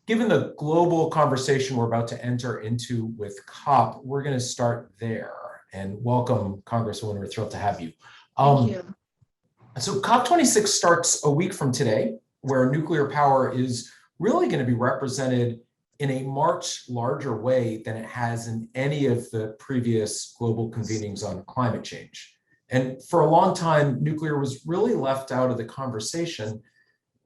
given the global conversation we're about to enter into with COP, we're going to start there. And welcome, Congresswoman. We're thrilled to have you. Thank you. So COP26 starts a week from today, where nuclear power is really going to be represented in a much larger way than it has in any of the previous global convenings on climate change. And for a long time, nuclear was really left out of the conversation.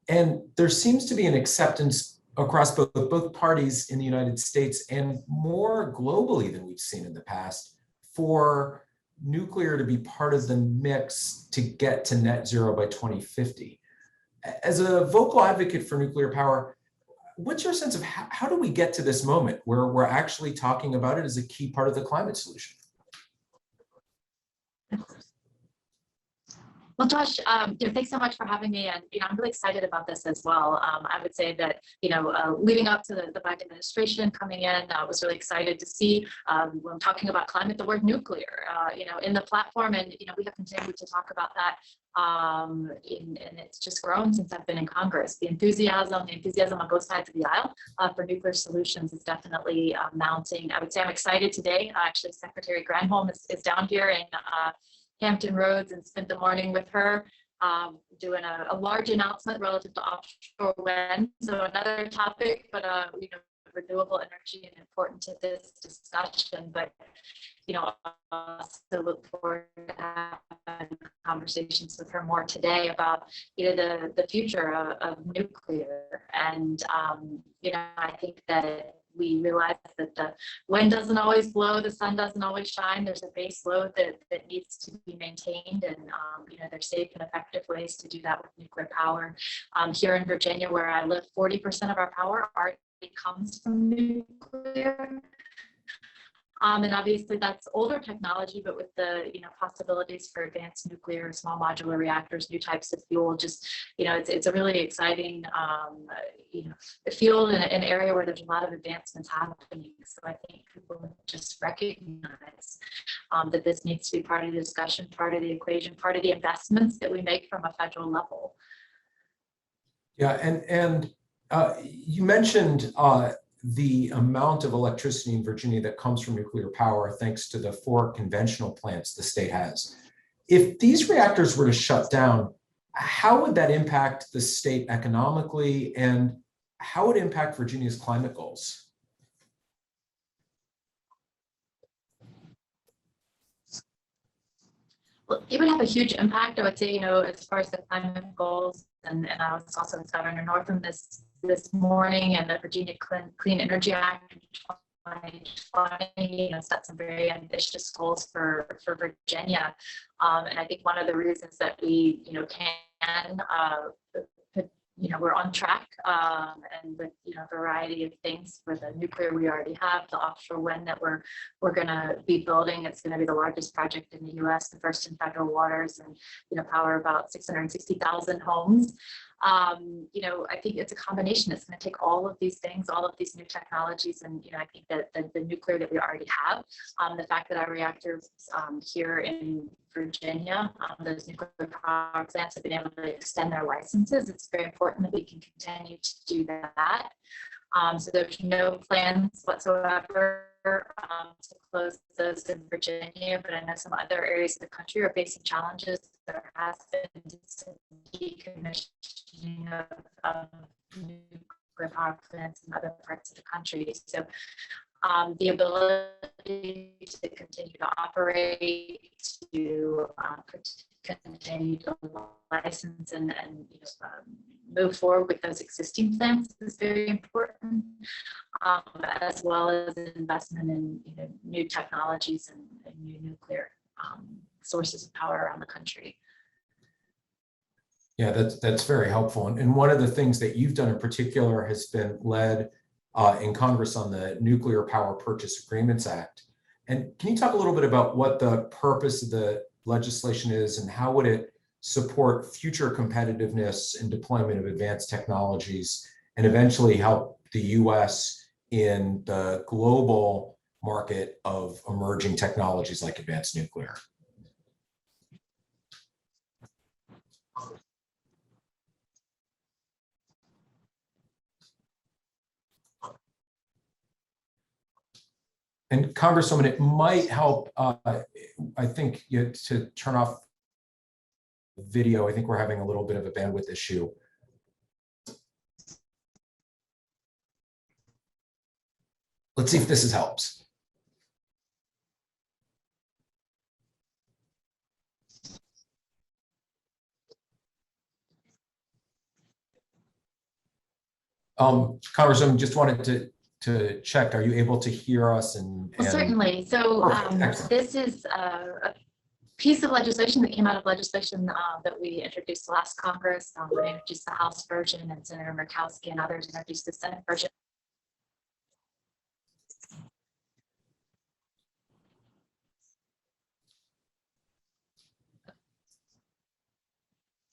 And there seems to be an acceptance across both parties in the United States and more globally than we've seen in the past for nuclear to be part of the mix to get to net zero by 2050. As a vocal advocate for nuclear power, what's your sense of how do we get to this moment where we're actually talking about it as a key part of the climate solution? Well, Josh, thanks so much for having me, and I'm really excited about this as well. I would say that leading up to the Biden administration coming in, I was really excited to see when I'm talking about climate, the word nuclear, in the platform, and we have continued to talk about that, and it's just grown since I've been in Congress. The enthusiasm on both sides of the aisle for nuclear solutions is definitely mounting. I would say I'm excited today. Actually, Secretary Granholm is down here in Hampton Roads and spent the morning with her doing a large announcement relative to offshore wind. So another topic, but renewable energy and important to this discussion. But I also look forward to having conversations with her more today about the future of nuclear. And I think that we realize that the wind doesn't always blow, the sun doesn't always shine. There's a base load that needs to be maintained, and there's safe and effective ways to do that with nuclear power. Here in Virginia, where I live, 40% of our power already comes from nuclear. And obviously that's older technology, but with the possibilities for advanced nuclear, small modular reactors, new types of fuel, just it's a really exciting field and an area where there's a lot of advancements happening. So I think people just recognize that this needs to be part of the discussion, part of the equation, part of the investments that we make from a federal level. Yeah, and you mentioned the amount of electricity in Virginia that comes from nuclear power thanks to the 4 conventional plants the state has. If these reactors were to shut down, how would that impact the state economically, and how would it impact Virginia's climate goals? Well, it would have a huge impact, I would say, as far as the climate goals, and I was also with Governor Northam this morning, and the Virginia Clean Energy Act in 2020 set some very ambitious goals for Virginia, and I think one of the reasons that we can we're on track, and with a variety of things for the nuclear we already have, the offshore wind that we're going to be building. It's going to be the largest project in the U.S., the first in federal waters, and power about 660,000 homes. I think it's a combination. It's going to take all of these things, all of these new technologies, and I think that the nuclear that we already have, the fact that our reactors here in Virginia, those nuclear power plants have been able to extend their licenses. It's very important that we can continue to do that. So there's no plans whatsoever to close those in Virginia, but I know some other areas of the country are facing challenges. There has been some decommissioning of nuclear power plants in other parts of the country. So the ability to continue to operate, to continue to license and move forward with those existing plants is very important, as well as investment in new technologies and new nuclear sources of power around the country. Yeah, that's very helpful. And one of the things that you've done in particular has been led in Congress on the Nuclear Power Purchase Agreements Act. And can you talk a little bit about what the purpose of the legislation is, and how would it support future competitiveness and deployment of advanced technologies, and eventually help the U.S. in the global market of emerging technologies like advanced nuclear? And Congresswoman, it might help, I think, to turn off video. I think we're having a little bit of a bandwidth issue. Let's see if this helps. Congresswoman, just wanted to check, are you able to hear us? Well, certainly. So this is a piece of legislation that came out of legislation that we introduced last Congress. We introduced the House version, and Senator Murkowski and others introduced the Senate version.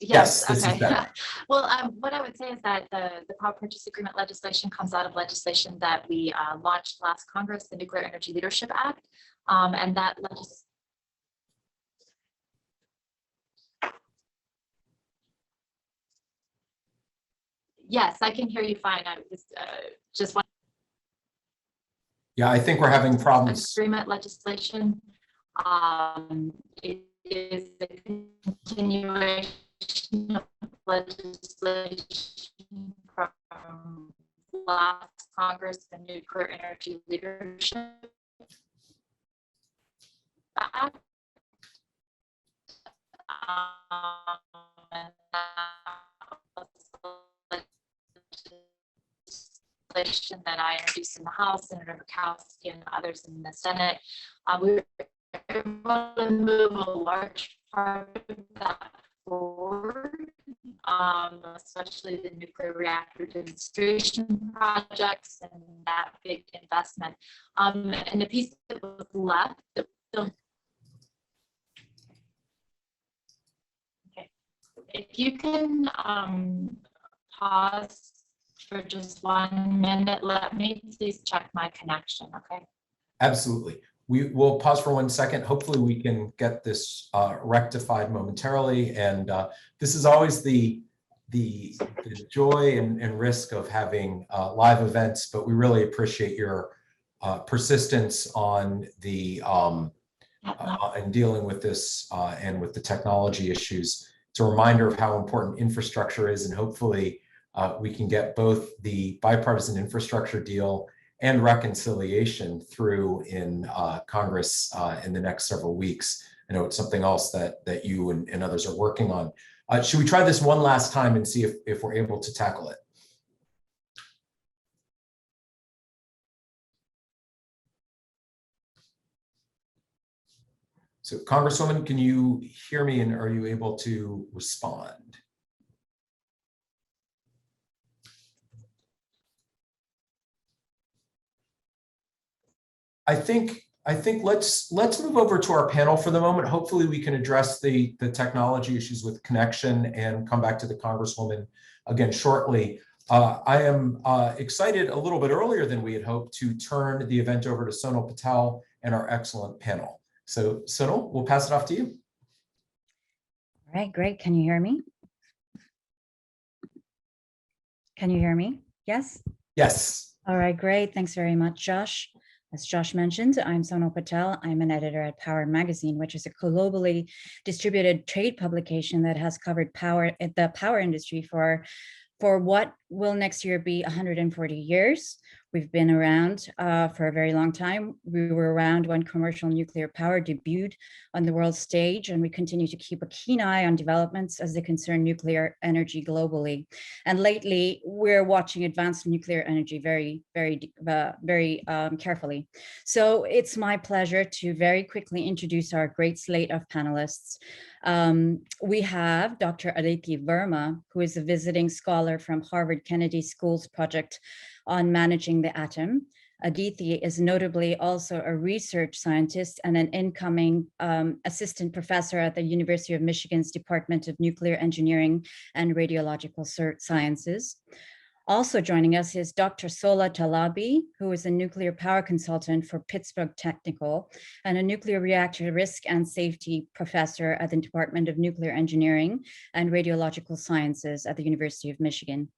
Yes, okay. Well, what I would say is that the power purchase agreement legislation comes out of legislation that we launched last Congress, the Nuclear Energy Leadership Act, and that Yes, I can hear you fine. I just want. Yeah, I think we're having problems. Agreement legislation. It is a continuation of legislation from last Congress, the Nuclear Energy Leadership Act. Legislation that I introduced in the House, Senator Murkowski and others in the Senate. We were able to move a large part of that forward, especially the nuclear reactor demonstration projects and that big investment. And the piece that was left, okay. If you can pause for just 1 minute, let me please check my connection, okay? Absolutely. We will pause for 1 second. Hopefully we can get this rectified momentarily. And this is always the joy and risk of having live events, but we really appreciate your persistence on the in dealing with this and with the technology issues. It's a reminder of how important infrastructure is, and hopefully we can get both the bipartisan infrastructure deal and reconciliation through in Congress in the next several weeks. I know it's something else that you and others are working on. Should we try this one last time and see if we're able to tackle it? So Congresswoman, can you hear me, and are you able to respond? I think let's move over to our panel for the moment. Hopefully we can address the technology issues with connection and come back to the Congresswoman again shortly. I am excited a little bit earlier than we had hoped to turn the event over to Sonal Patel and our excellent panel. So Sonal, we'll pass it off to you. All right, great. Can you hear me? Can you hear me? Yes? Yes. All right, great. Thanks very much, Josh. As Josh mentioned, I'm Sonal Patel. I'm an editor at Power Magazine, which is a globally distributed trade publication that has covered the power industry for what will next year be 140 years. We've been around for a very long time. We were around when commercial nuclear power debuted on the world stage, and we continue to keep a keen eye on developments as they concern nuclear energy globally. And lately, we're watching advanced nuclear energy very carefully. So it's my pleasure to very quickly introduce our great slate of panelists. We have Dr. Aditi Verma, who is a visiting scholar from Harvard Kennedy School's project on managing the atom. Aditi is notably also a research scientist and an incoming assistant professor at the University of Michigan's Department of Nuclear Engineering and Radiological Sciences. Also joining us is Dr. Sola Talabi, who is a nuclear power consultant for Pittsburgh Technical and a nuclear reactor risk and safety professor at the Department of Nuclear Engineering and Radiological Sciences at the University of Michigan.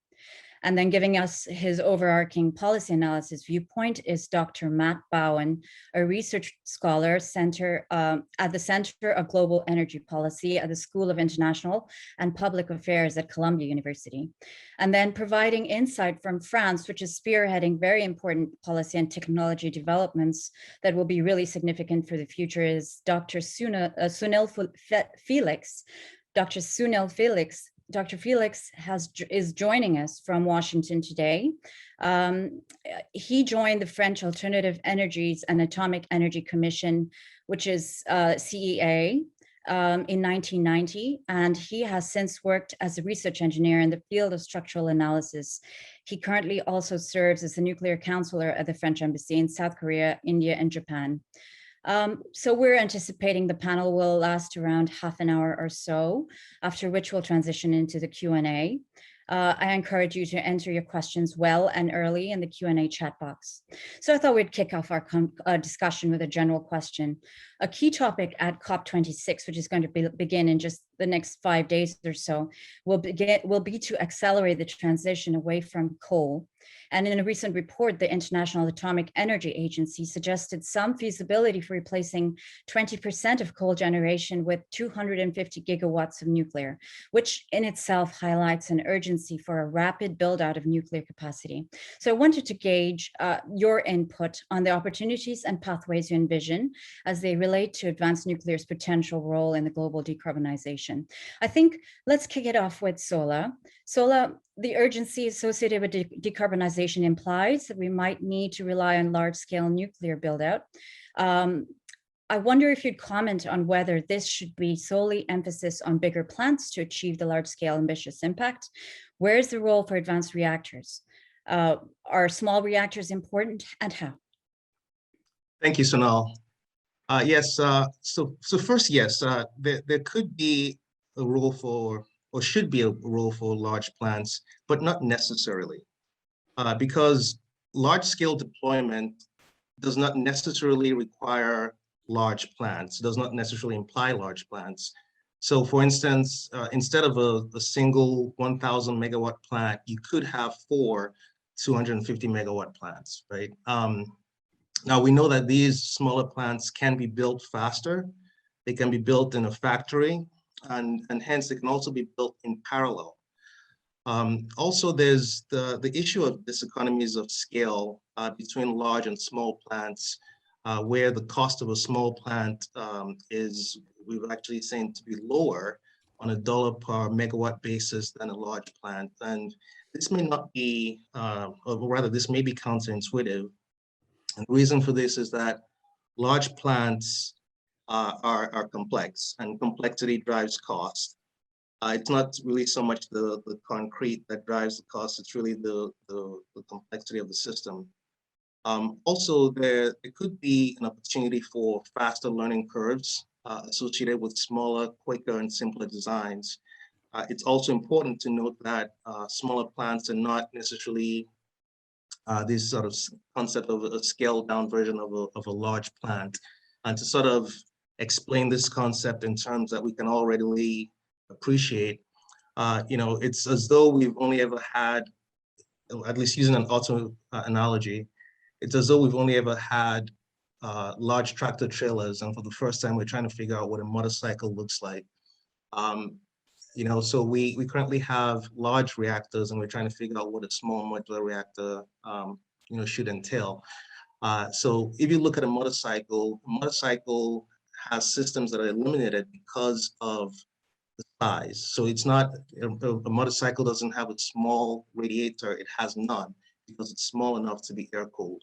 And then giving us his overarching policy analysis viewpoint is Dr. Matt Bowen, a research scholar at the Center of Global Energy Policy at the School of International and Public Affairs at Columbia University. And then providing insight from France, which is spearheading very important policy and technology developments that will be really significant for the future, is Dr. Sunil Felix. Dr. Sunil Felix. Dr. Felix is joining us from Washington today. He joined the French Alternative Energies and Atomic Energy Commission, which is CEA, in 1990, and he has since worked as a research engineer in the field of structural analysis. He currently also serves as the nuclear counselor at the French Embassy in South Korea, India, and Japan. So we're anticipating the panel will last around half an hour or so, after which we'll transition into the Q&A. I encourage you to enter your questions well and early in the Q&A chat box. So I thought we'd kick off our discussion with a general question. A key topic at COP26, which is going to begin in just the next 5 days or so, will be to accelerate the transition away from coal. And in a recent report, the International Atomic Energy Agency suggested some feasibility for replacing 20% of coal generation with 250 gigawatts of nuclear, which in itself highlights an urgency for a rapid build out of nuclear capacity. So I wanted to gauge your input on the opportunities and pathways you envision as they relate to advanced nuclear's potential role in the global decarbonization. I think let's kick it off with Sola. Sola, the urgency associated with decarbonization implies that we might need to rely on large-scale nuclear build-out. I wonder if you'd comment on whether this should be solely emphasis on bigger plants to achieve the large-scale ambitious impact. Where is the role for advanced reactors? Are small reactors important, and how? Thank you, Sonal. Yes, so first, yes, there could be a role for, or should be a role for large plants, but not necessarily, because large-scale deployment does not necessarily require large plants, does not necessarily imply large plants. So for instance, instead of a single 1,000 megawatt plant, you could have 4 250 megawatt plants, right? Now we know that these smaller plants can be built faster. They can be built in a factory, and hence they can also be built in parallel. Also, there's the issue of diseconomies of scale between large and small plants, where the cost of a small plant is, we've actually seen, to be lower on a $1 per megawatt basis than a large plant. And this may not be, or rather this may be counterintuitive. And the reason for this is that large plants are complex, and complexity drives cost. It's not really so much the concrete that drives the cost, it's really the complexity of the system. Also, there could be an opportunity for faster learning curves associated with smaller, quicker, and simpler designs. It's also important to note that smaller plants are not necessarily this sort of concept of a scaled down version of a large plant. And to sort of explain this concept in terms that we can all readily appreciate, it's as though we've only ever had, at least using an auto analogy, it's as though we've only ever had large tractor trailers, and for the first time we're trying to figure out what a motorcycle looks like. So we currently have large reactors, and we're trying to figure out what a small modular reactor should entail. So if you look at a motorcycle has systems that are eliminated because of the size. So it's not, a motorcycle doesn't have a small radiator, it has none, because it's small enough to be air cooled.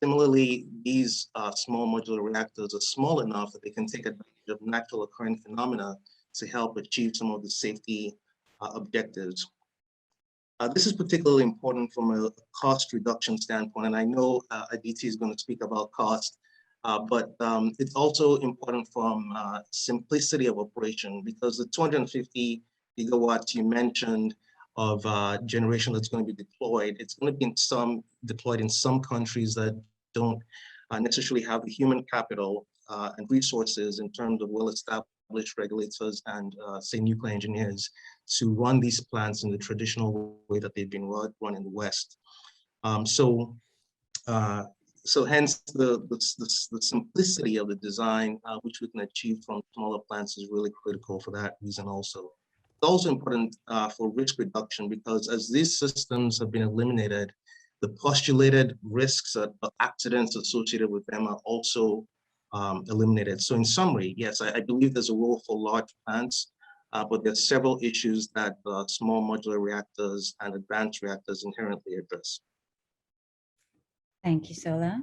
Similarly, these small modular reactors are small enough that they can take advantage of natural occurring phenomena to help achieve some of the safety objectives. This is particularly important from a cost reduction standpoint, and I know Aditi is going to speak about cost, but it's also important from simplicity of operation, because the 250 gigawatts you mentioned of generation that's going to be deployed, it's going to be deployed in some countries that don't necessarily have the human capital and resources in terms of well-established established regulators and say nuclear engineers to run these plants in the traditional way that they've been run in the West. So hence the simplicity of the design, which we can achieve from smaller plants, is really critical for that reason also. It's also important for risk reduction, because as these systems have been eliminated, the postulated risks of accidents associated with them are also eliminated. So in summary, yes, I believe there's a role for large plants, but there's several issues that small modular reactors and advanced reactors inherently address. Thank you, Sola.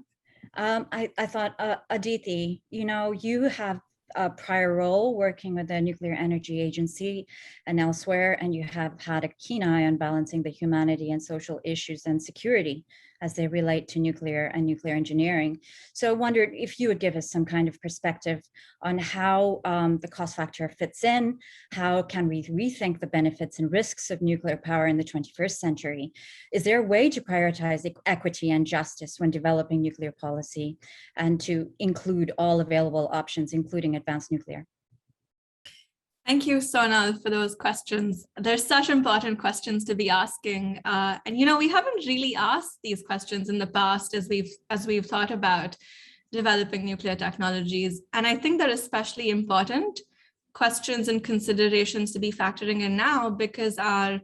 I thought, Aditi, you have a prior role working with the Nuclear Energy Agency and elsewhere, and you have had a keen eye on balancing the humanity and social issues and security as they relate to nuclear and nuclear engineering. So I wondered if you would give us some kind of perspective on how the cost factor fits in, how can we rethink the benefits and risks of nuclear power in the 21st century? Is there a way to prioritize equity and justice when developing nuclear policy and to include all available options, including advanced nuclear? Thank you, Sonal, for those questions. They're such important questions to be asking. And we haven't really asked these questions in the past as we've thought about developing nuclear technologies. And I think they're especially important questions and considerations to be factoring in now, because our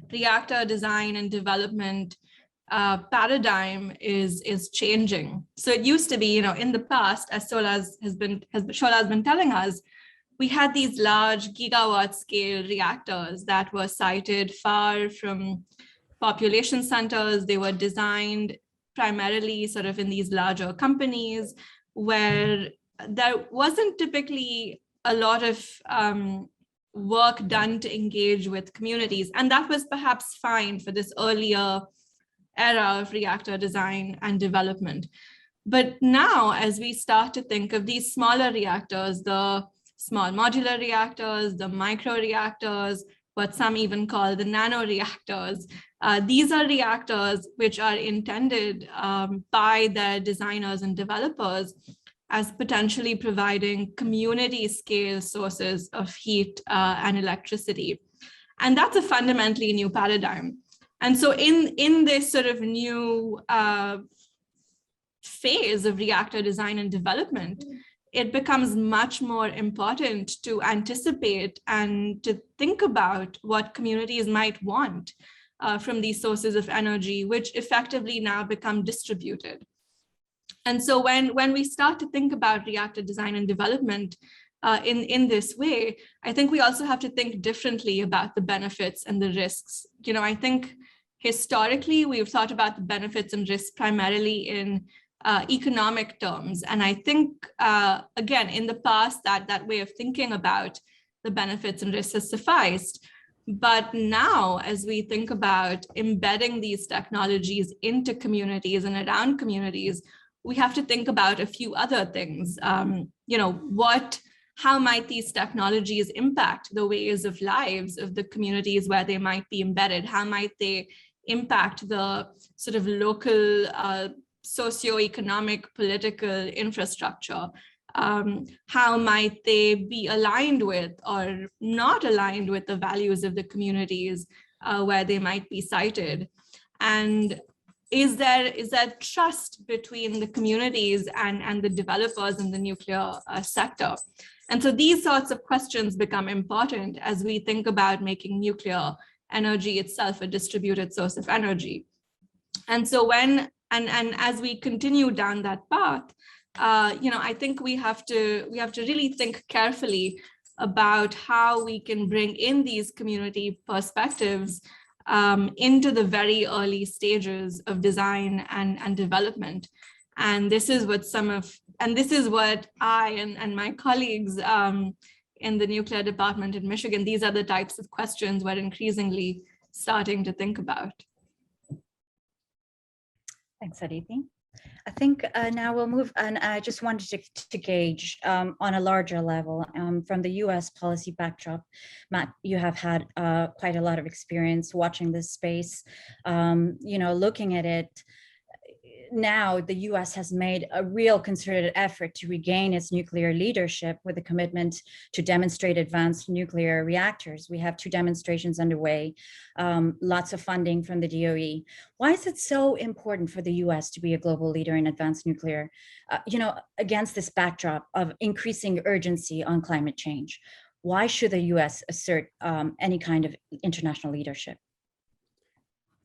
reactor design and development paradigm is changing. So it used to be, in the past, as Shola has been telling us, we had these large gigawatt scale reactors that were sited far from population centers. They were designed primarily sort of in these larger companies where there wasn't typically a lot of work done to engage with communities. And that was perhaps fine for this earlier era of reactor design and development. But now, as we start to think of these smaller reactors, the small modular reactors, the micro reactors, what some even call the nano reactors. These are reactors which are intended by the designers and developers as potentially providing community scale sources of heat and electricity. And that's a fundamentally new paradigm. And so in this sort of new phase of reactor design and development, it becomes much more important to anticipate and to think about what communities might want from these sources of energy, which effectively now become distributed. And so when we start to think about reactor design and development in this way, I think we also have to think differently about the benefits and the risks. I think historically, we've thought about the benefits and risks primarily in economic terms. And I think, again, in the past, that way of thinking about the benefits and risks has sufficed. But now, as we think about embedding these technologies into communities and around communities, we have to think about a few other things. How might these technologies impact the ways of lives of the communities where they might be embedded? How might they impact the sort of local socioeconomic political infrastructure? How might they be aligned with or not aligned with the values of the communities where they might be sited? And is there trust between the communities and the developers in the nuclear sector? And so these sorts of questions become important as we think about making nuclear energy itself a distributed source of energy. And so as we continue down that path, I think we have to really think carefully about how we can bring in these community perspectives into the very early stages of design and development. And this is what I and my colleagues in the nuclear department in Michigan, these are the types of questions we're increasingly starting to think about. Thanks, Aditi. I think now we'll move, and I just wanted to gauge on a larger level from the US policy backdrop. Matt, you have had quite a lot of experience watching this space, looking at it. now the US has made a real concerted effort to regain its nuclear leadership with a commitment to demonstrate advanced nuclear reactors. We have 2 demonstrations underway, lots of funding from the DOE. Why is it so important for the US to be a global leader in advanced nuclear, against this backdrop of increasing urgency on climate change? Why should the US assert any kind of international leadership?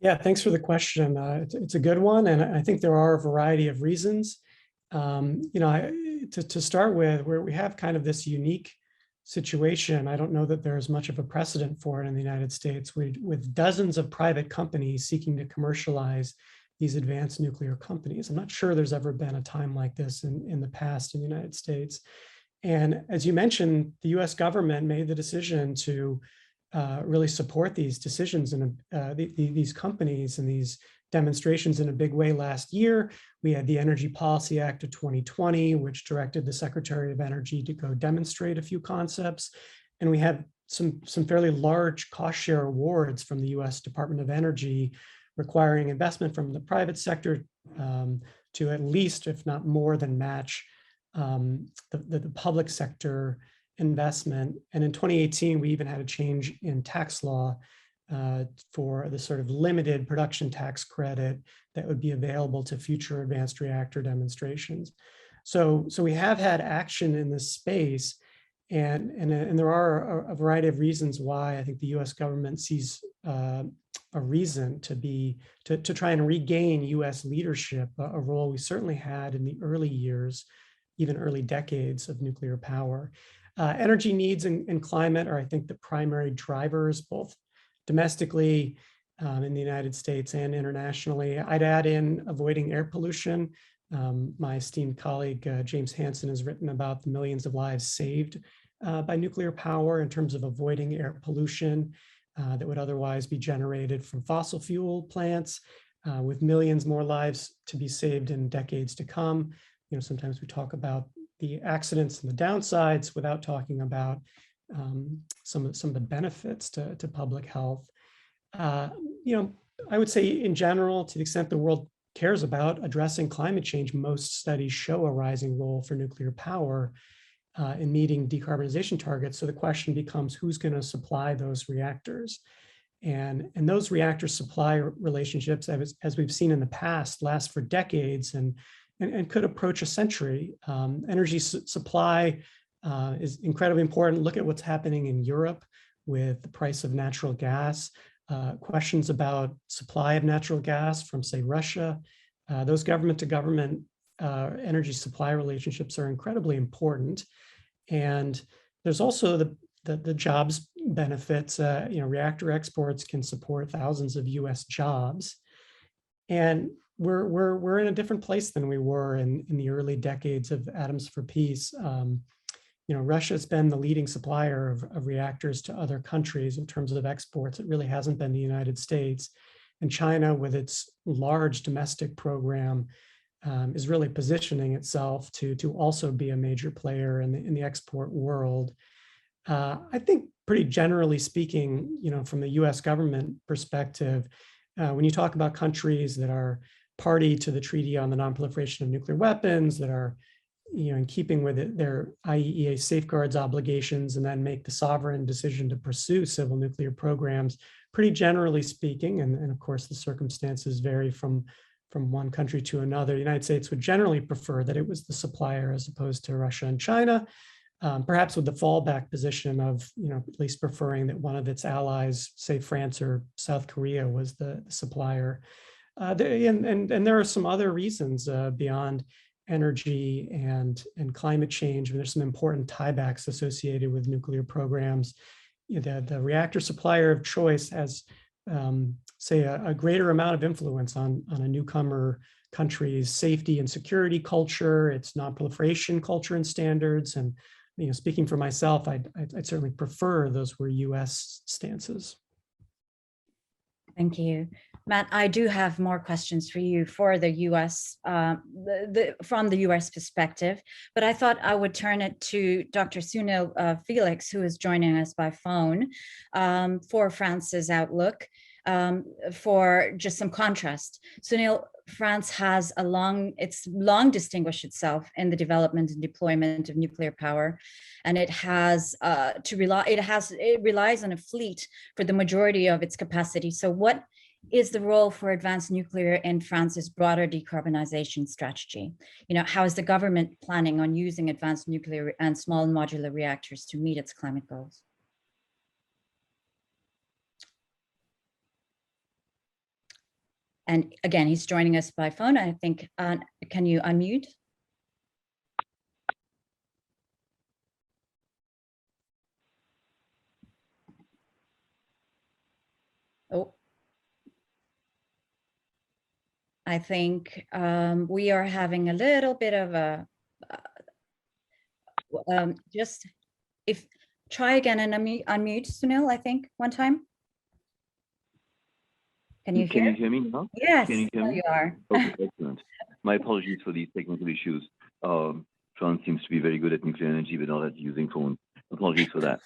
Yeah, thanks for the question. It's a good one, and I think there are a variety of reasons. To start with, where we have kind of this unique situation, I don't know that there's much of a precedent for it in the United States, with dozens of private companies seeking to commercialize these advanced nuclear companies. I'm not sure there's ever been a time like this in the past in the United States. And as you mentioned, the US government made the decision to really support these decisions and these companies and these demonstrations in a big way last year. We had the Energy Policy Act of 2020, which directed the Secretary of Energy to go demonstrate a few concepts. And we had some fairly large cost share awards from the US Department of Energy requiring investment from the private sector to at least, if not more than match the public sector investment. And in 2018, we even had a change in tax law for the sort of limited production tax credit that would be available to future advanced reactor demonstrations. So we have had action in this space, and there are a variety of reasons why I think the US government sees a reason to try and regain US leadership, a role we certainly had in the early years, even early decades of nuclear power. Energy needs and climate are, I think, the primary drivers, both domestically in the United States and internationally. I'd add in avoiding air pollution. My esteemed colleague, James Hansen, has written about the millions of lives saved by nuclear power in terms of avoiding air pollution that would otherwise be generated from fossil fuel plants, with millions more lives to be saved in decades to come. Sometimes we talk about the accidents and the downsides without talking about some of the benefits to public health. I would say in general, to the extent the world cares about addressing climate change, most studies show a rising role for nuclear power in meeting decarbonization targets. So the question becomes, who's going to supply those reactors? And those reactor supply relationships, as we've seen in the past, last for decades and could approach a century. Energy supply is incredibly important. Look at what's happening in Europe with the price of natural gas. Questions about supply of natural gas from, say, Russia. Those government-to-government energy supply relationships are incredibly important. And there's also the jobs benefits. Reactor exports can support thousands of US jobs. And we're in a different place than we were in the early decades of Atoms for Peace. Russia's been the leading supplier of reactors to other countries in terms of exports. It really hasn't been the United States. And China, with its large domestic program, is really positioning itself to also be a major player in the export world. I think pretty generally speaking, from the US government perspective, when you talk about countries that are party to the Treaty on the Non-Proliferation of Nuclear Weapons, that are in keeping with their IAEA safeguards obligations, and then make the sovereign decision to pursue civil nuclear programs, pretty generally speaking, and of course the circumstances vary from one country to another. The United States would generally prefer that it was the supplier as opposed to Russia and China, perhaps with the fallback position of at least preferring that one of its allies, say France or South Korea, was the supplier. And there are some other reasons beyond energy and climate change. There's some important tiebacks associated with nuclear programs. The reactor supplier of choice has, say, a greater amount of influence on a newcomer country's safety and security culture, its non-proliferation culture and standards. And speaking for myself, I'd certainly prefer those were US stances. Thank you. Matt, I do have more questions for you for the US, from the US perspective, but I thought I would turn it to Dr. Sunil Felix, who is joining us by phone for France's outlook. For just some contrast, Sunil, France has it's long distinguished itself in the development and deployment of nuclear power, and it relies on a fleet for the majority of its capacity. So what is the role for advanced nuclear in France's broader decarbonization strategy? How is the government planning on using advanced nuclear and small modular reactors to meet its climate goals? And again, he's joining us by phone. I think, can you unmute? Oh. I think we are having a little bit of a, just try again and unmute Sunil, I think, one time. Can you hear? Can you hear me now? Yes, Can you hear me? you are. Okay, excellent. My apologies for these technical issues. France seems to be very good at nuclear energy, but not at using phones. Apologies for that.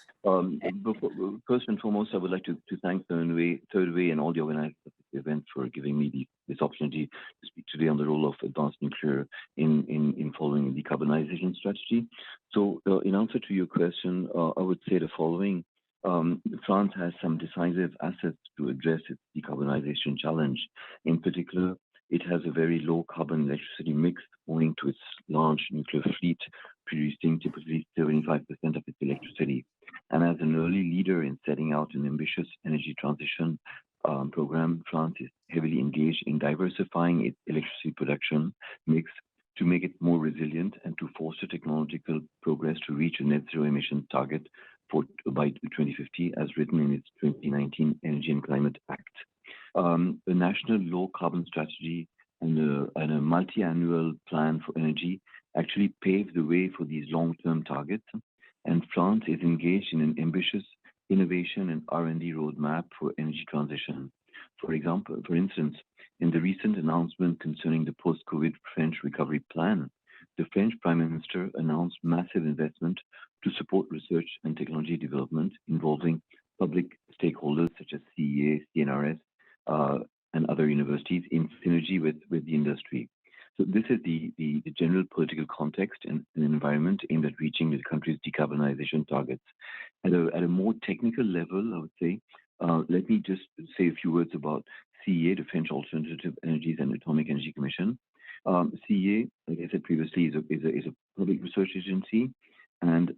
First and foremost, I would like to thank Third Way and all the organizers of this event for giving me this opportunity to speak today on the role of advanced nuclear in following a decarbonization strategy. So in answer to your question, I would say the following. France has some decisive assets to address its decarbonization challenge. In particular, it has a very low carbon electricity mix owing to its large nuclear fleet, producing typically 75% of its electricity. And as an early leader in setting out an ambitious energy transition program, France is heavily engaged in diversifying its electricity production mix to make it more resilient and to foster technological progress to reach a net zero emissions target by 2050, as written in its 2019 Energy and Climate Act. The national low carbon strategy and a multi-annual plan for energy actually paved the way for these long-term targets. And France is engaged in an ambitious innovation and R&D roadmap for energy transition. For instance, in the recent announcement concerning the post-COVID French recovery plan, the French Prime Minister announced massive investment to support research and technology development involving public stakeholders such as CEA, CNRS, and other universities in synergy with the industry. So this is the general political context and an environment aimed at reaching the country's decarbonization targets. At a more technical level, I would say, let me just say a few words about CEA, the French Alternative Energies and Atomic Energy Commission. CEA, like I said previously, is a public research agency. And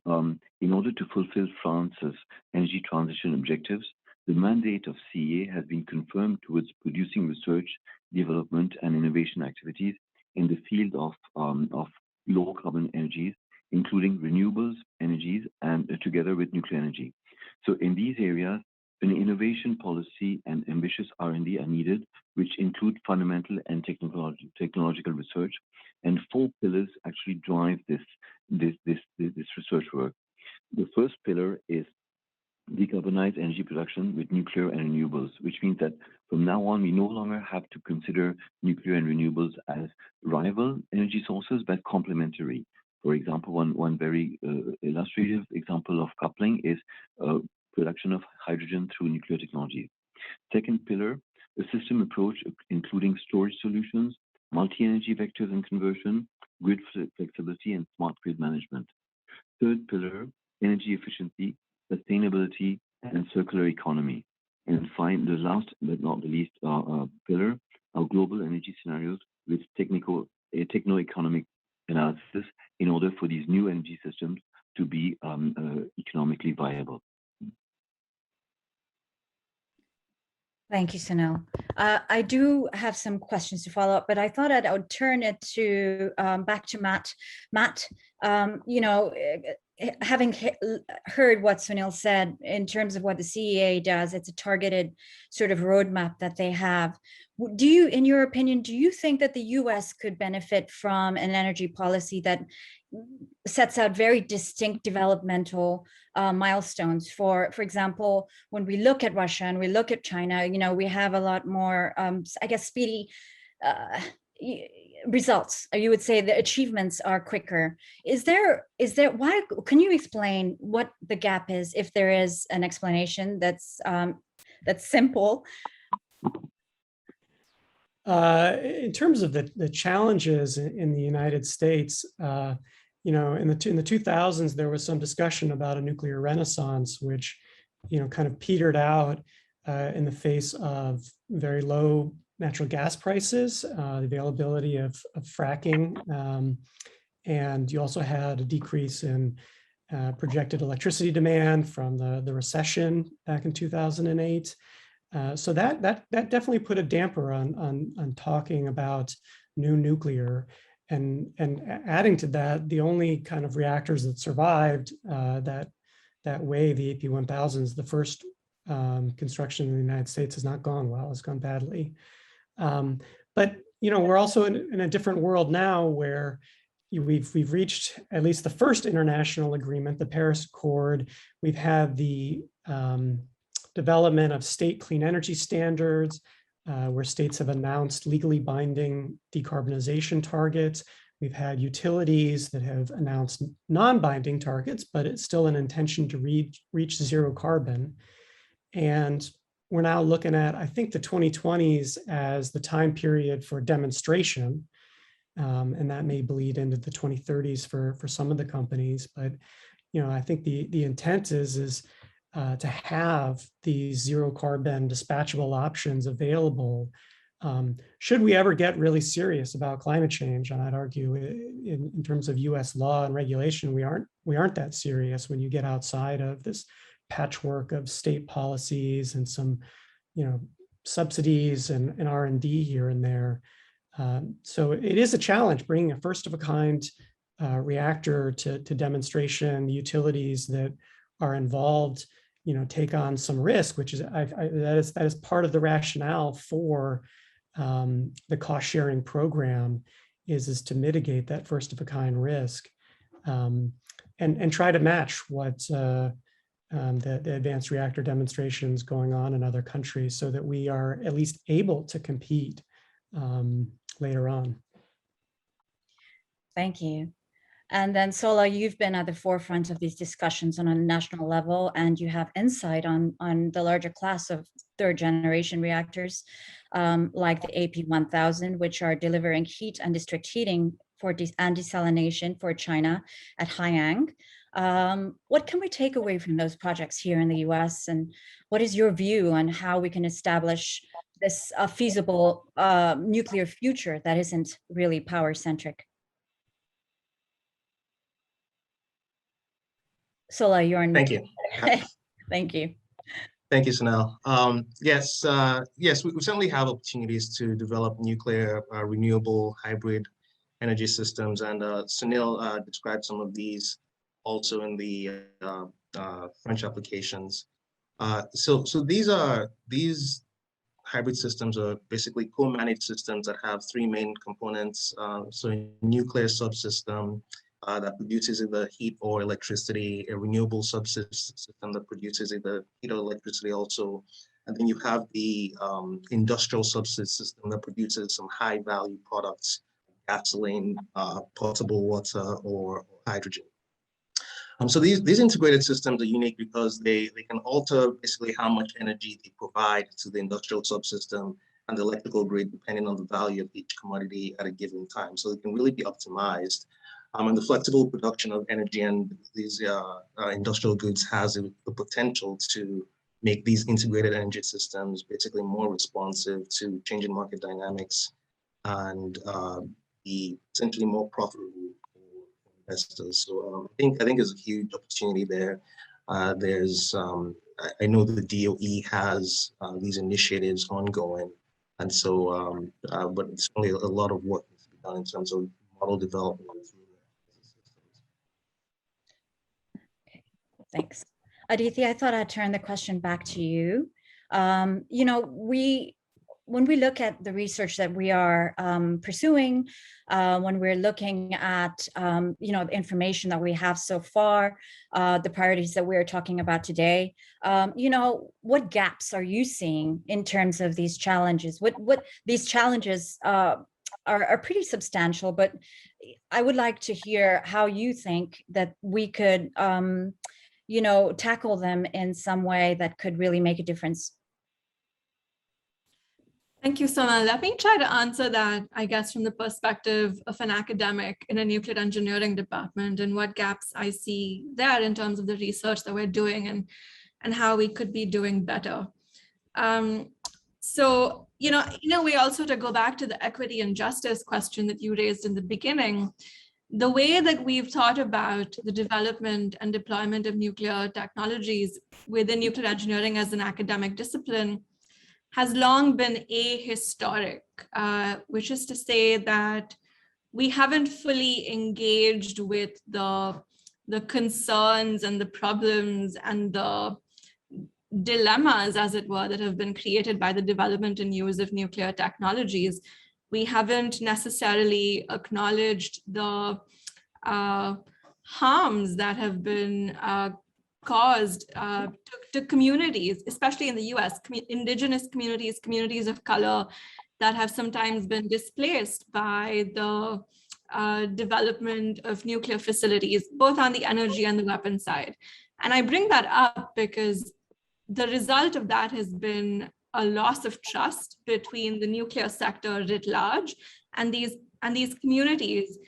in order to fulfill France's energy transition objectives, the mandate of CEA has been confirmed towards producing research, development, and innovation activities in the field of low carbon energies, including renewables energies, and together with nuclear energy. So in these areas, an innovation policy and ambitious R&D are needed, which include fundamental and technological research. And 4 pillars actually drive this research work. The first pillar is decarbonize energy production with nuclear and renewables, which means that from now on, we no longer have to consider nuclear and renewables as rival energy sources, but complementary. For example, one very illustrative example of coupling is production of hydrogen through nuclear technology. Second pillar, a system approach including storage solutions, multi-energy vectors and conversion, grid flexibility, and smart grid management. Third pillar, energy efficiency, sustainability, and circular economy. And the last but not the least pillar, our global energy scenarios with techno-economic analysis in order for these new energy systems to be economically viable. Thank you, Sunil. I do have some questions to follow up, but I thought I would turn it to back to Matt. Matt, having heard what Sunil said in terms of what the CEA does, it's a targeted sort of roadmap that they have. Do you, in your opinion, do you think that the US could benefit from an energy policy that sets out very distinct developmental milestones? For example, when we look at Russia and we look at China, we have a lot more, I guess, speedy results. You would say the achievements are quicker. Why, can you explain what the gap is, if there is an explanation that's simple? In terms of the challenges in the United States, you know, in the 2000s, there was some discussion about a nuclear renaissance, which, you know, kind of petered out in the face of very low natural gas prices, the availability of fracking, and you also had a decrease in projected electricity demand from the recession back in 2008. So that definitely put a damper on talking about new nuclear, and adding to that, the only kind of reactors that survived that way, the AP1000s, the first construction in the United States, has not gone well. It's gone badly. But you know, we're also in a different world now, where we've reached at least the first international agreement, the Paris Accord. We've had the development of state clean energy standards, where states have announced legally binding decarbonization targets. We've had utilities that have announced non-binding targets, but it's still an intention to reach zero carbon. And we're now looking at, I think, the 2020s as the time period for demonstration. And that may bleed into the 2030s for some of the companies. But, you know, I think the intent is to have these zero carbon dispatchable options available. Should we ever get really serious about climate change? And I'd argue in terms of US law and regulation, we aren't that serious when you get outside of this patchwork of state policies and some, you know, subsidies and R&D here and there. So it is a challenge bringing a first of a kind reactor to demonstration. The utilities that are involved, you know, take on some risk, which is that is part of the rationale for the cost sharing program is to mitigate that first of a kind risk, and try to match what the advanced reactor demonstrations going on in other countries, so that we are at least able to compete later on. Thank you. And then Sola, you've been at the forefront of these discussions on a national level, and you have insight on the larger class of third generation reactors, like the AP1000, which are delivering heat and district heating and desalination for China at Haiyang. What can we take away from those projects here in the US? And what is your view on how we can establish this feasible nuclear future that isn't really power centric? Sola, you're on. Thank you. Thank you. Thank you, Sunil. Yes, we certainly have opportunities to develop nuclear, renewable, hybrid energy systems, and Sunil described some of these also in the French applications. So these hybrid systems are basically co-managed systems that have three main components. So a nuclear subsystem that produces either heat or electricity, a renewable subsystem that produces either heat or electricity also, and then you have the industrial subsystem that produces some high value products, gasoline, potable water, or hydrogen. So these integrated systems are unique because they can alter basically how much energy they provide to the industrial subsystem and the electrical grid, depending on the value of each commodity at a given time. So it can really be optimized. And the flexible production of energy and these industrial goods has the potential to make these integrated energy systems basically more responsive to changing market dynamics and be essentially more profitable for investors. So I think there's a huge opportunity there. I know the DOE has these initiatives ongoing, and so but it's only a lot of work needs to be done in terms of model development. Thanks. Aditi, I thought I'd turn the question back to you. You know, when we look at the research that we are pursuing, when we're looking at, you know, the information that we have so far, the priorities that we're talking about today, you know, what gaps are you seeing in terms of these challenges? What these challenges are pretty substantial, but I would like to hear how you think that we could, you know, tackle them in some way that could really make a difference. Thank you, Sona. Let me try to answer that, I guess, from the perspective of an academic in a nuclear engineering department and what gaps I see there in terms of the research that we're doing and how we could be doing better. So, in a way also to go back to the equity and justice question that you raised in the beginning, the way that we've thought about the development and deployment of nuclear technologies within nuclear engineering as an academic discipline has long been ahistoric, which is to say that we haven't fully engaged with the concerns and the problems and the dilemmas, as it were, that have been created by the development and use of nuclear technologies. We haven't necessarily acknowledged the harms that have been caused to communities, especially in the US, indigenous communities, communities of color that have sometimes been displaced by the development of nuclear facilities, both on the energy and the weapon side. And I bring that up because the result of that has been a loss of trust between the nuclear sector writ large and these communities,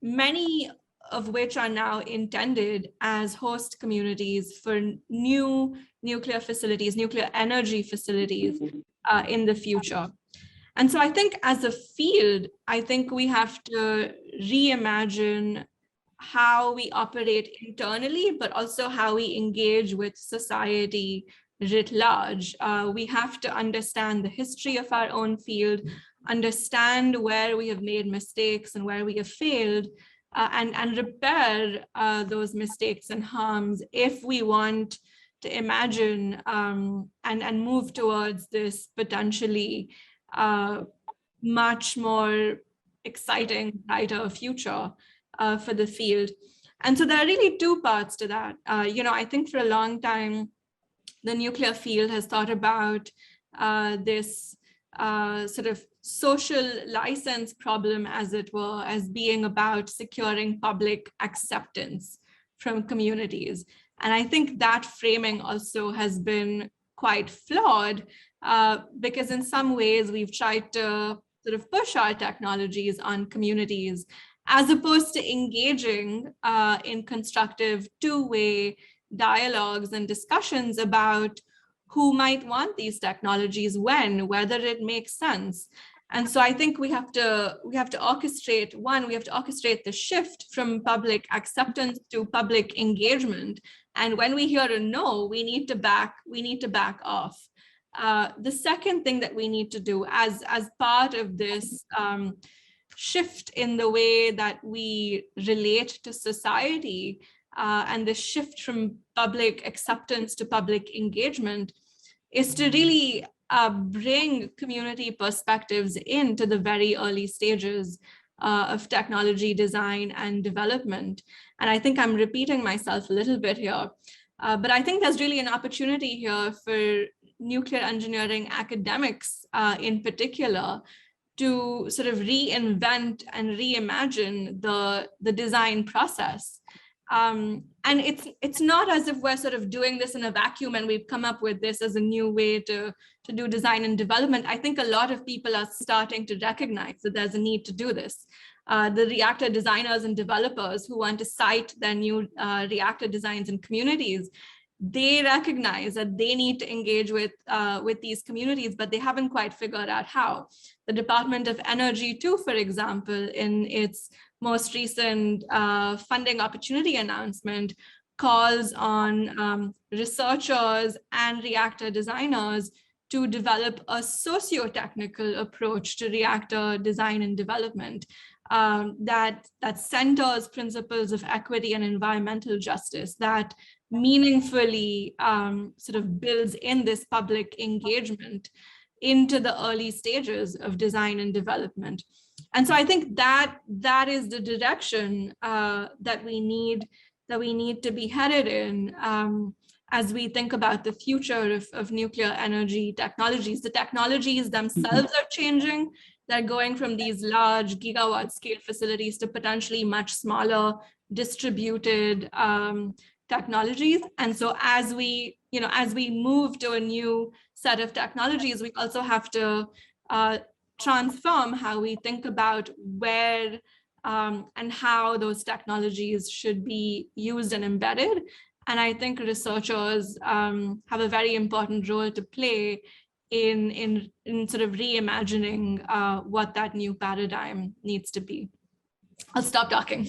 many of which are now intended as host communities for new nuclear facilities, nuclear energy facilities in the future. And so I think as a field, I think we have to reimagine how we operate internally, but also how we engage with society writ large. We have to understand the history of our own field, understand where we have made mistakes and where we have failed, and repair those mistakes and harms if we want to imagine and move towards this potentially much more exciting, brighter future for the field. And so there are really two parts to that. I think for a long time, the nuclear field has thought about this sort of social license problem, as it were, as being about securing public acceptance from communities. And I think that framing also has been quite flawed because in some ways we've tried to sort of push our technologies on communities as opposed to engaging in constructive two-way dialogues and discussions about who might want these technologies when, whether it makes sense. And so I think we have to orchestrate, we have to orchestrate the shift from public acceptance to public engagement. And when we hear a no, we need to back off. The second thing that we need to do as part of this shift in the way that we relate to society and the shift from public acceptance to public engagement is to really bring community perspectives into the very early stages of technology design and development. And I think I'm repeating myself a little bit here, but I think there's really an opportunity here for nuclear engineering academics in particular to sort of reinvent and reimagine the design process. And it's not as if we're sort of doing this in a vacuum and we've come up with this as a new way to do design and development. I think a lot of people are starting to recognize that there's a need to do this. The reactor designers and developers who want to cite their new reactor designs in communities, they recognize that they need to engage with these communities, but they haven't quite figured out how. The Department of Energy too, for example, in its most recent funding opportunity announcement, calls on researchers and reactor designers to develop a socio-technical approach to reactor design and development that centers principles of equity and environmental justice, that meaningfully sort of builds in this public engagement into the early stages of design and development. And so I think that is the direction that we need to be headed in as we think about the future of nuclear energy technologies. The technologies themselves are changing. They're going from these large gigawatt scale facilities to potentially much smaller distributed technologies. And so as we as we move to a new set of technologies, we also have to transform how we think about where and how those technologies should be used and embedded. And I think researchers have a very important role to play in sort of reimagining what that new paradigm needs to be. I'll stop talking.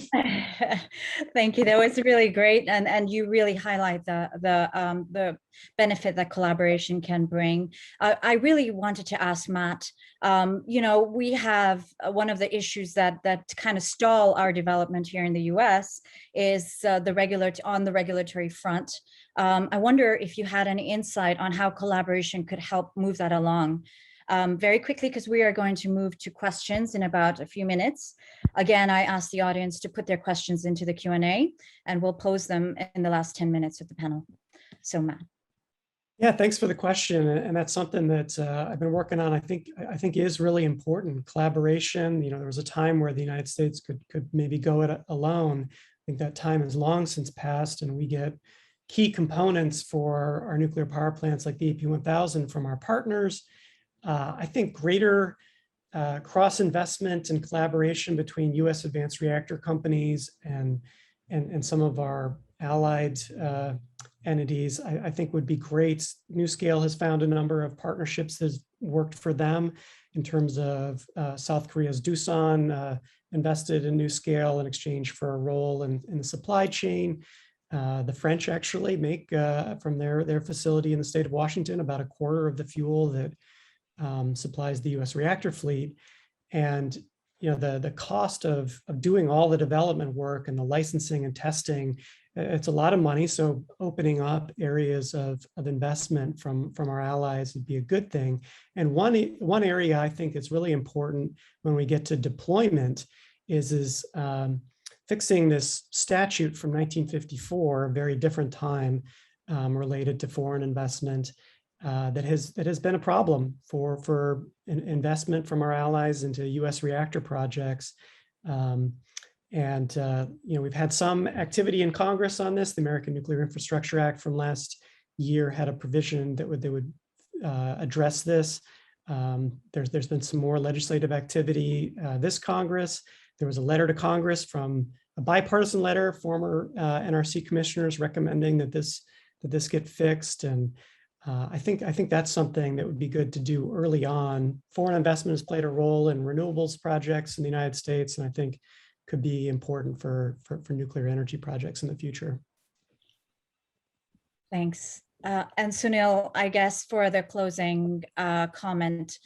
Thank you. That was really great, and you really highlight the benefit that collaboration can bring. I really wanted to ask Matt. We have one of the issues that kind of stall our development here in the U.S. is on the regulatory front. I wonder if you had any insight on how collaboration could help move that along. Very quickly, because we are going to move to questions in about a few minutes. Again, I ask the audience to put their questions into the Q&A, and we'll pose them in the last 10 minutes of the panel. So Matt. Yeah, thanks for the question. And that's something that I've been working on. I think is really important. Collaboration. There was a time where the United States could maybe go it alone. I think that time has long since passed, and we get key components for our nuclear power plants like the AP1000 from our partners. I think greater cross-investment and collaboration between U.S. advanced reactor companies and some of our allied entities, I think would be great. NuScale has found a number of partnerships that has worked for them in terms of South Korea's Doosan invested in NuScale in exchange for a role in the supply chain. The French actually make from their facility in the state of Washington about a quarter of the fuel that supplies the U.S. reactor fleet. And the cost of doing all the development work and the licensing and testing, it's a lot of money. So opening up areas of investment from our allies would be a good thing. And one area I think is really important when we get to deployment is fixing this statute from 1954, a very different time related to foreign investment. That has been a problem for investment from our allies into U.S. reactor projects. We've had some activity in Congress on this. The American Nuclear Infrastructure Act from last year had a provision that would address this. There's been some more legislative activity this Congress. There was a letter to Congress from a bipartisan letter, former NRC commissioners recommending that this get fixed. And I think that's something that would be good to do early on. Foreign investment has played a role in renewables projects in the United States, and I think could be important for nuclear energy projects in the future. Thanks. And Sunil, I guess for the closing comment,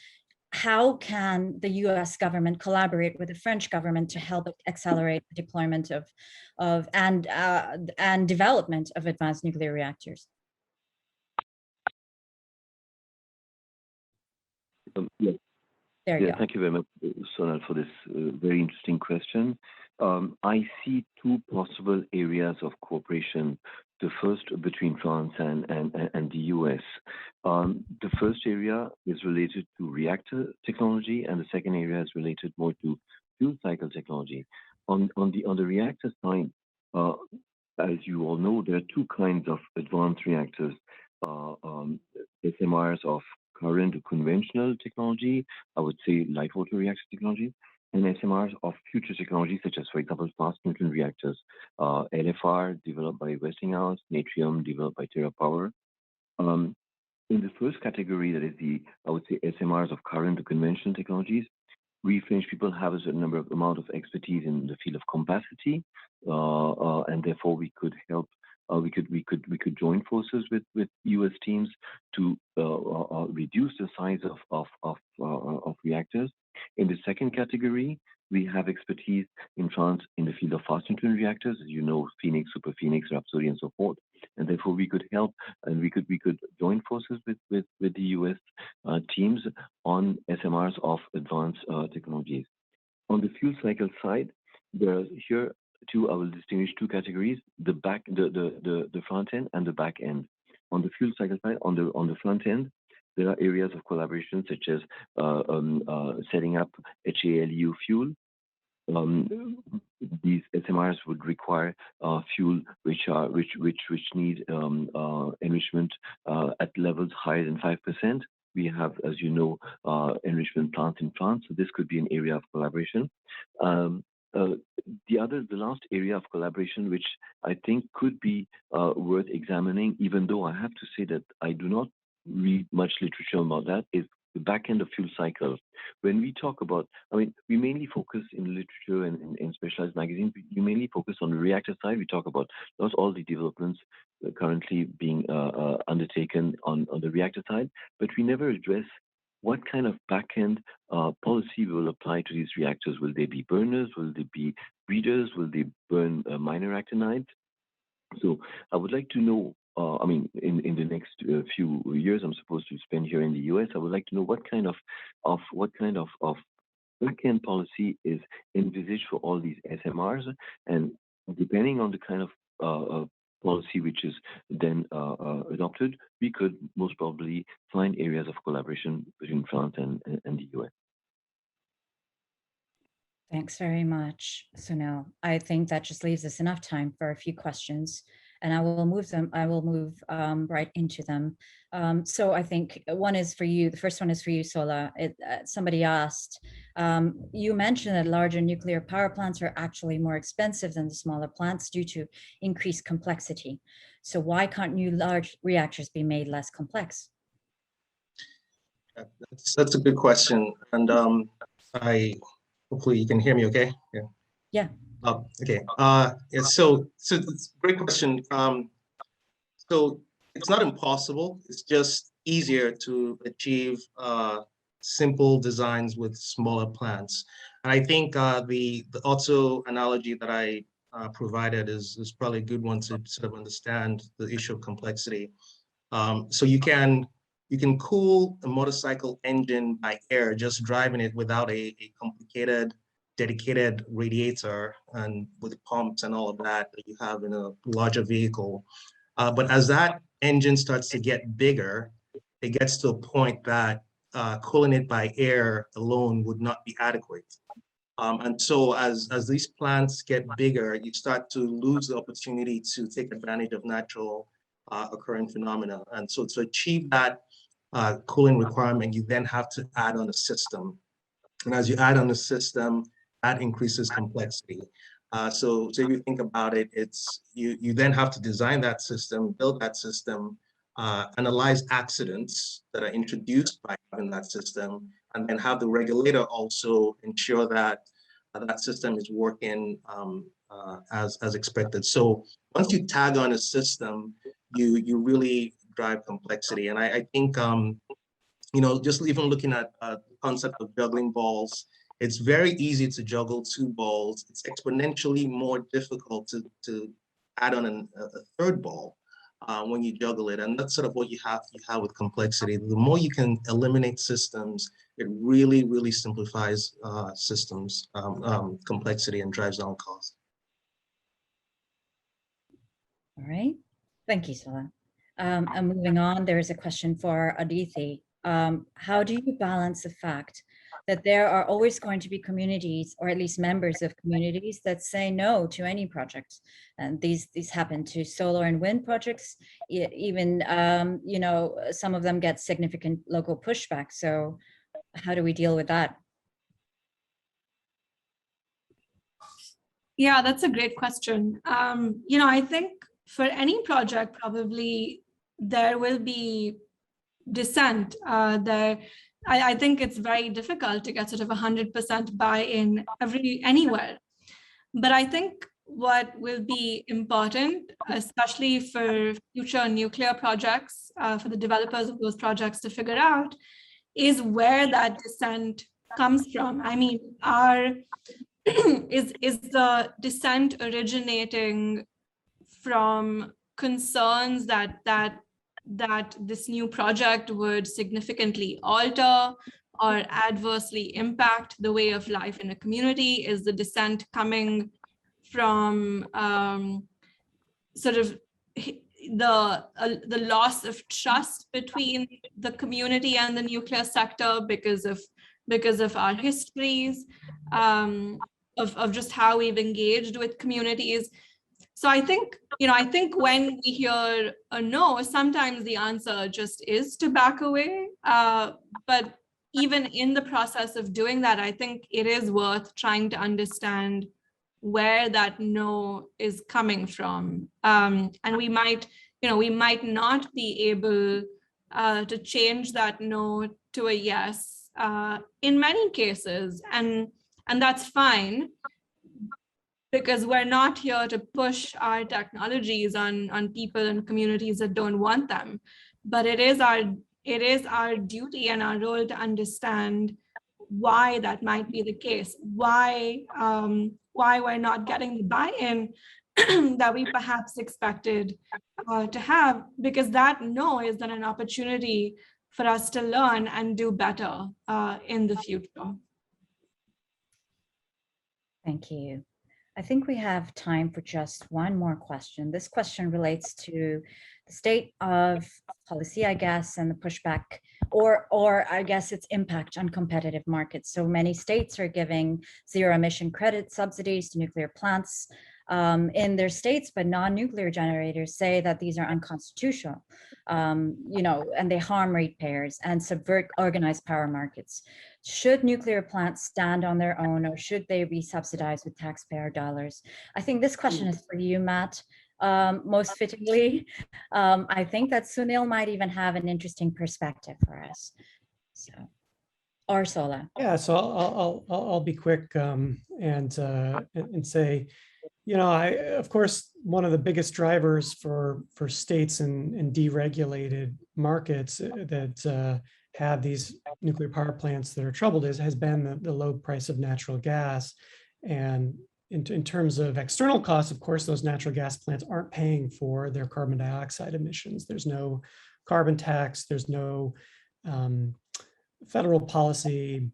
how can the U.S. government collaborate with the French government to help accelerate the deployment and development of advanced nuclear reactors? Yes. There you go. Thank you very much, Sonal, for this very interesting question. I see two possible areas of cooperation. The first between France and the US. The first area is related to reactor technology, and the second area is related more to fuel cycle technology. On the reactor side, as you all know, there are two kinds of advanced reactors. SMRs of current conventional technology, I would say light water reactor technology, and SMRs of future technology, such as, for example, fast neutron reactors, LFR developed by Westinghouse, Natrium developed by TerraPower. In the first category, that is I would say SMRs of current conventional technologies, we French people have a certain amount of expertise in the field of capacity, and therefore we could help. We could join forces with U.S. teams to reduce the size of reactors. In the second category, we have expertise in France in the field of fast neutron reactors, as you know, Phoenix, Super Phoenix, Rhapsody, and so forth. And therefore, we could help, and we could join forces with the U.S. Teams on SMRs of advanced technologies. On the fuel cycle side, there are here. I will distinguish two categories: the front end and the back end. On the fuel cycle side, on the front end, there are areas of collaboration such as setting up HALEU fuel, these SMRs would require fuel which need enrichment at levels higher than 5%. We have, as you know, enrichment plants in France, so this could be an area of collaboration. The last area of collaboration, which I think could be worth examining, even though I have to say that I do not read much literature about that, is the back end of fuel cycle. When we talk about, we mainly focus in literature and in specialized magazines, we mainly focus on the reactor side. We talk about not all the developments currently being undertaken on the reactor side, but we never address what kind of back-end policy will apply to these reactors. Will they be burners? Will they be breeders? Will they burn minor actinides? So I would like to know, in the next few years, I'm supposed to spend here in the US. I would like to know what kind of back-end policy is envisaged for all these SMRs, and depending on the kind of policy which is then adopted, we could most probably find areas of collaboration between France and the US. Thanks very much, Sunil. I think that just leaves us enough time for a few questions, and I will move right into them. So I think one is for you. The first one is for you, Sola. Somebody asked, you mentioned that larger nuclear power plants are actually more expensive than the smaller plants due to increased complexity. So why can't new large reactors be made less complex? That's a good question. And hopefully you can hear me okay? Yeah. Okay. So it's a great question. So it's not impossible. It's just easier to achieve simple designs with smaller plants. And I think the Otto analogy that I provided is probably a good one to sort of understand the issue of complexity. So you can cool a motorcycle engine by air, just driving it without a complicated, dedicated radiator and with pumps and all of that you have in a larger vehicle. But as that engine starts to get bigger, it gets to a point that cooling it by air alone would not be adequate. And so as these plants get bigger, you start to lose the opportunity to take advantage of natural occurring phenomena. And so to achieve that cooling requirement, you then have to add on a system. And as you add on a system, that increases complexity. So if you think about it, you then have to design that system, build that system, analyze accidents that are introduced by having that system, and then have the regulator also ensure that that system is working as expected. So once you tag on a system, you really drive complexity. And I think, just even looking at the concept of juggling balls, it's very easy to juggle two balls. It's exponentially more difficult to add on a third ball when you juggle it. And that's sort of what you have with complexity. The more you can eliminate systems, it really, really simplifies systems complexity and drives down cost. All right. Thank you, Sola. And moving on, there is a question for Aditi. How do you balance the fact that there are always going to be communities, or at least members of communities, that say no to any project? And these happen to solar and wind projects. Even, some of them get significant local pushback. So how do we deal with that? Yeah, that's a great question. I think for any project, probably there will be dissent. I think it's very difficult to get sort of 100% buy-in anywhere. But I think what will be important, especially for future nuclear projects, for the developers of those projects to figure out, is where that dissent comes from. I mean, is the dissent originating from concerns that this new project would significantly alter or adversely impact the way of life in a community? Is the dissent coming from sort of the loss of trust between the community and the nuclear sector because of our histories? of just how we've engaged with communities. So I think when we hear a no, sometimes the answer just is to back away. But even in the process of doing that, I think it is worth trying to understand where that no is coming from. And we might not be able to change that no to a yes in many cases. And that's fine, because we're not here to push our technologies on people and communities that don't want them. But it is our duty and our role to understand why that might be the case, why we're not getting the buy-in that we perhaps expected to have, because that no is then an opportunity for us to learn and do better in the future. Thank you. I think we have time for just one more question. This question relates to the state of policy, I guess, and the pushback, or I guess its impact on competitive markets. So many states are giving zero emission credit subsidies to nuclear plants in their states, but non-nuclear generators say that these are unconstitutional, and they harm ratepayers and subvert organized power markets. Should nuclear plants stand on their own, or should they be subsidized with taxpayer dollars? I think this question is for you, Matt, most fittingly. I think that Sunil might even have an interesting perspective for us. So, or Sola. Yeah, so I'll be quick and say, of course, one of the biggest drivers for states and deregulated markets that have these nuclear power plants that are troubled has been the low price of natural gas. And in terms of external costs, of course, those natural gas plants aren't paying for their carbon dioxide emissions. There's no carbon tax, there's no federal policy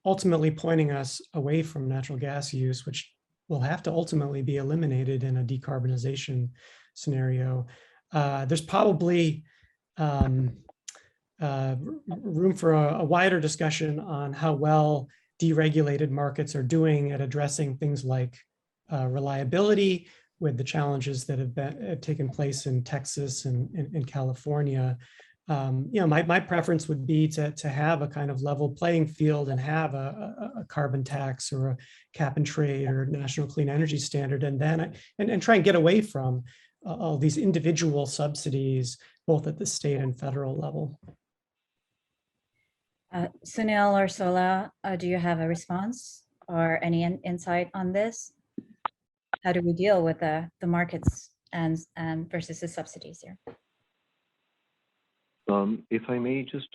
ultimately pointing us away from natural gas use, which will have to ultimately be eliminated in a decarbonization scenario. There's probably room for a wider discussion on how well deregulated markets are doing at addressing things like reliability, with the challenges that have taken place in Texas and in California. My preference would be to have a kind of level playing field and have a carbon tax or a cap and trade or national clean energy standard, and then and try and get away from all these individual subsidies, both at the state and federal level. Sunil or Sola, do you have a response or any insight on this? How do we deal with the markets and versus the subsidies here? If I may just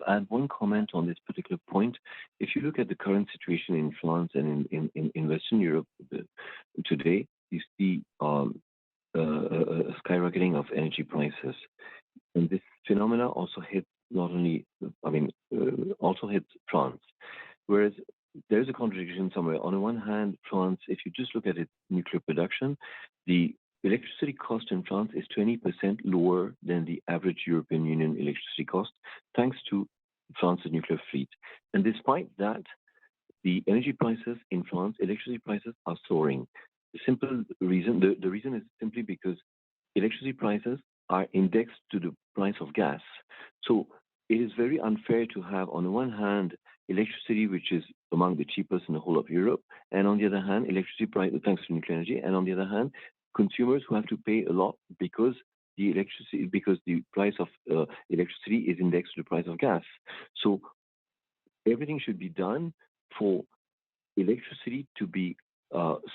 add one comment on this particular point. If you look at the current situation in France and in Western Europe today, you see a skyrocketing of energy prices. And this phenomena also hit also hit France. Whereas there's a contradiction somewhere. On the one hand, France, if you just look at its nuclear production, the electricity cost in France is 20% lower than the average European Union electricity cost, thanks to France's nuclear fleet. And despite that, the energy prices in France, electricity prices are soaring. The simple reason, the reason is simply because electricity prices are indexed to the price of gas. So it is very unfair to have, on the one hand, electricity, which is among the cheapest in the whole of Europe, and on the other hand, electricity price, thanks to nuclear energy, and on the other hand, consumers who have to pay a lot because the price of electricity is indexed to the price of gas. So everything should be done for electricity to be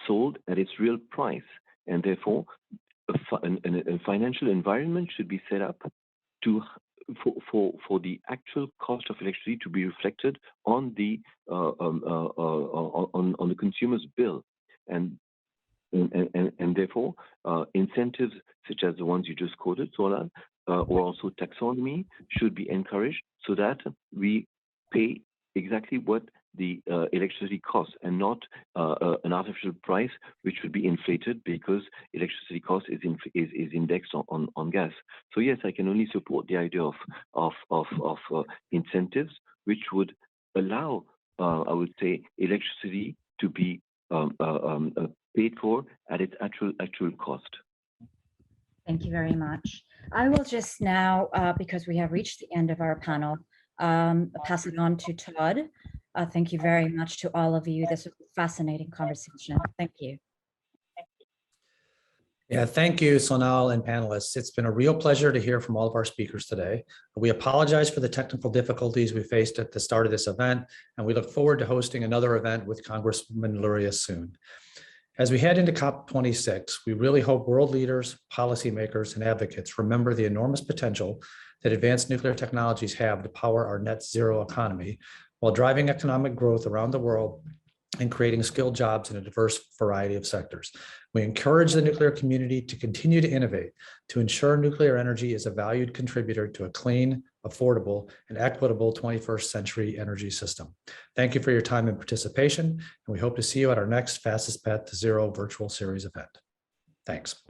sold at its real price, and therefore a financial environment should be set up for the actual cost of electricity to be reflected on the on the consumer's bill, and therefore incentives such as the ones you just quoted, Sola, or also taxonomy should be encouraged so that we pay exactly what the electricity costs, and not an artificial price which would be inflated because electricity cost is indexed on gas. So yes, I can only support the idea of incentives which would allow, I would say, electricity to be paid for at its actual cost. Thank you very much. I will just now, because we have reached the end of our panel, pass it on to Todd. Thank you very much to all of you. This was a fascinating conversation. Thank you. Yeah, thank you, Sonal and panelists. It's been a real pleasure to hear from all of our speakers today. We apologize for the technical difficulties we faced at the start of this event, and we look forward to hosting another event with Congresswoman Luria soon. As we head into COP26, we really hope world leaders, policymakers, and advocates remember the enormous potential that advanced nuclear technologies have to power our net zero economy while driving economic growth around the world and creating skilled jobs in a diverse variety of sectors. We encourage the nuclear community to continue to innovate to ensure nuclear energy is a valued contributor to a clean, affordable, and equitable 21st century energy system. Thank you for your time and participation, and we hope to see you at our next Fastest Path to Zero virtual series event. Thanks.